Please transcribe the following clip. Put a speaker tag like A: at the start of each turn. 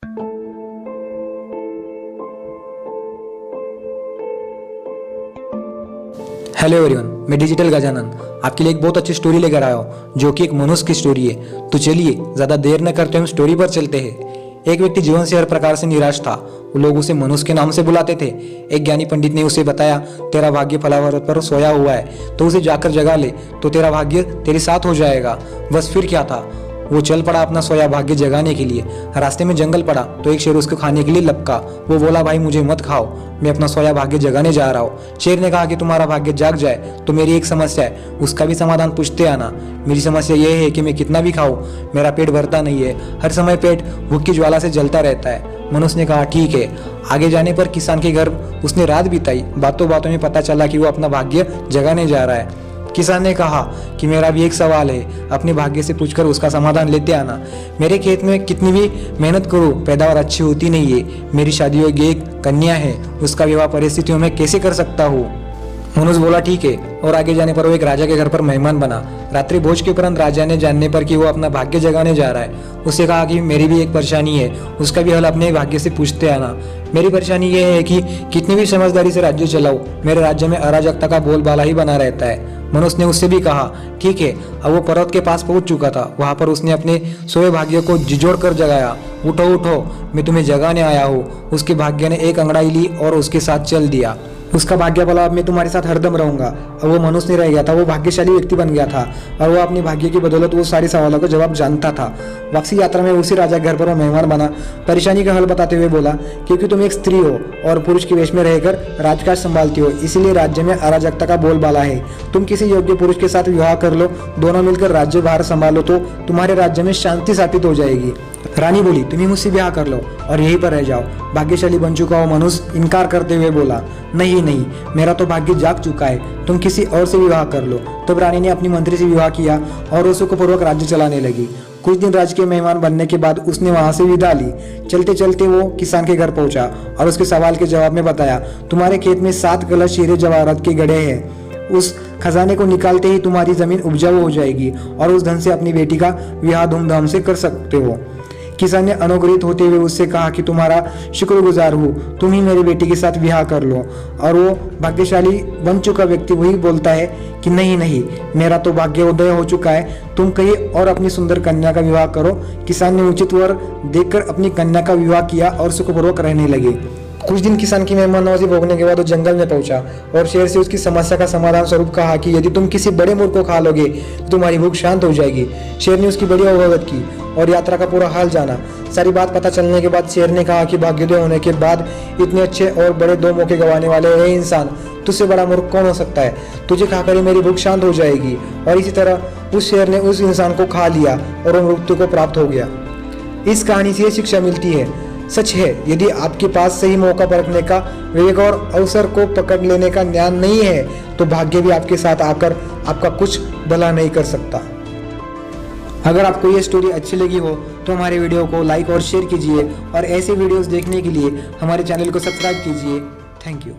A: Hello everyone, मैं digital Gajanan आपके लिए एक बहुत अच्छी स्टोरी लेकर आया हूँ जो कि एक मनुष्य की स्टोरी है। तो चलिए ज़्यादा देर न करते हम स्टोरी पर चलते हैं। एक व्यक्ति जीवन से हर प्रकार से निराश था। वो लोग उसे मनुष्य के नाम से बुलाते थे। एक ज्ञानी पंडित ने उसे बताया, तेरा भाग्य फलावर पर सोया हुआ है, तो उसे जाकर जगा ले तो तेरा भाग्य तेरे साथ हो जाएगा। बस फिर क्या था, वो चल पड़ा अपना सोया भाग्य जगाने के लिए। रास्ते में जंगल पड़ा तो एक शेर उसको खाने के लिए लपका। वो बोला, भाई मुझे मत खाओ, मैं अपना सोया भाग्य जगाने जा रहा हूँ। शेर ने कहा कि तुम्हारा भाग्य जाग जाए तो मेरी एक समस्या है, उसका भी समाधान पूछते आना। मेरी समस्या यह है कि मैं कितना भी खाऊं मेरा पेट भरता नहीं है, हर समय पेट भूख की ज्वाला से जलता रहता है। मनुष्य ने कहा, ठीक है। आगे जाने पर किसान के घर उसने रात बिताई। बातों बातों में पता चला कि वो अपना भाग्य जगाने जा रहा है। किसान ने कहा कि मेरा भी एक सवाल है, अपने भाग्य से पूछकर उसका समाधान लेते आना। मेरे खेत में कितनी भी मेहनत करूं पैदावार अच्छी होती नहीं है। मेरी शादी योग्य एक कन्या है, उसका विवाह परिस्थितियों में कैसे कर सकता हूँ। मनुष्य बोला, ठीक है। और आगे जाने पर वो एक राजा के घर पर मेहमान बना। रात्रि भोज के उपरांत राजा ने जानने पर कि वो अपना भाग्य जगाने जा रहा है, उससे कहा कि मेरी भी एक परेशानी है, उसका भी हल अपने भाग्य से पूछते आना। मेरी परेशानी ये है कि कितनी भी समझदारी से राज्य चलाऊं, मेरे राज्य में अराजकता का बोलबाला ही बना रहता है। मनुष्य ने उससे भी कहा, ठीक है। अब वो पर्वत के पास पहुंच चुका था। वहां पर उसने अपने सोए भाग्य को झिझोड़ कर जगाया। उठो उठो, मैं तुम्हें जगाने आया हूँ। उसके भाग्य ने एक अंगड़ाई ली और उसके साथ चल दिया। उसका भाग्य बोला, अब मैं तुम्हारे साथ हरदम रहूंगा। अब वो मनुष्य नहीं रह गया था, वो भाग्यशाली व्यक्ति बन गया था और वो अपने भाग्य की बदौलत वो सारे सवालों का जवाब जानता था। वापसी यात्रा में उसी राजा घर पर वो मेहमान बना। परेशानी का हल बताते हुए बोला, क्योंकि तुम एक स्त्री हो और पुरुष के वेश में रहकर राजकाज संभालती हो, इसीलिए राज्य में अराजकता का बोलबाला है। तुम किसी योग्य पुरुष के साथ विवाह कर लो, दोनों मिलकर राज्य भार संभालो तो तुम्हारे राज्य में शांति स्थापित हो जाएगी। रानी बोली, तुम्हें मुझसे ब्याह कर लो और यहीं पर रह जाओ। भाग्यशाली बन चुका वो मनुष्य इनकार करते हुए बोला, नहीं नहीं, मेरा तो भाग्य जाग चुका है, तुम किसी और से विवाह कर लो। तब रानी ने अपनी मंत्री से विवाह किया और उसे पूर्वक राज्य चलाने लगी। कुछ दिन राज्य के मेहमान बनने के बाद उसने वहां से विदा ली। चलते चलते वो किसान के घर पहुंचा और उसके सवाल के जवाब में बताया, तुम्हारे खेत में 7 कलश हीरे जवाहरात के गड़े हैं। उस खजाने को निकालते ही तुम्हारी जमीन उपजाऊ हो जाएगी और उस धन से अपनी बेटी का विवाह धूमधाम से कर सकते हो। किसान ने अनुग्रहित होते हुए उससे कहा कि तुम्हारा शुक्रगुजार हूँ, तुम ही मेरी बेटी के साथ विवाह कर लो। और वो भाग्यशाली बन चुका व्यक्ति वही बोलता है कि नहीं नहीं, मेरा तो भाग्योदय हो चुका है, तुम कहीं और अपनी सुंदर कन्या का विवाह करो। किसान ने उचित वर देखकर अपनी कन्या का विवाह किया और सुखपूर्वक रहने लगे। कुछ दिन किसान की मेहमान नवाजी भोगने के बाद वो जंगल में पहुंचा और शेर से उसकी समस्या का समाधान स्वरूप कहा कि यदि तुम किसी बड़े मुर्ग को खा लोगे तो तुम्हारी भूख शांत हो जाएगी। शेर ने उसकी बड़ी अवगत की और यात्रा का पूरा हाल जाना। सारी बात पता चलने के बाद शेर ने कहा कि भाग्योदय होने के बाद इतने अच्छे और बड़े 2 मौके गंवाने वाले ये इंसान, तुझसे बड़ा मूर्ख कौन हो सकता है। तुझे खाकर ही मेरी भूख शांत हो जाएगी। और इसी तरह उस शेर ने उस इंसान को खा लिया और वो मृत्यु को प्राप्त हो गया। इस कहानी से ये शिक्षा मिलती है, सच है, यदि आपके पास सही मौका परखने का विवेक और अवसर को पकड़ लेने का ज्ञान नहीं है तो भाग्य भी आपके साथ आकर आपका कुछ भला नहीं कर सकता। अगर आपको ये स्टोरी अच्छी लगी हो तो हमारे वीडियो को लाइक और शेयर कीजिए और ऐसे वीडियोस देखने के लिए हमारे चैनल को सब्सक्राइब कीजिए। Thank you.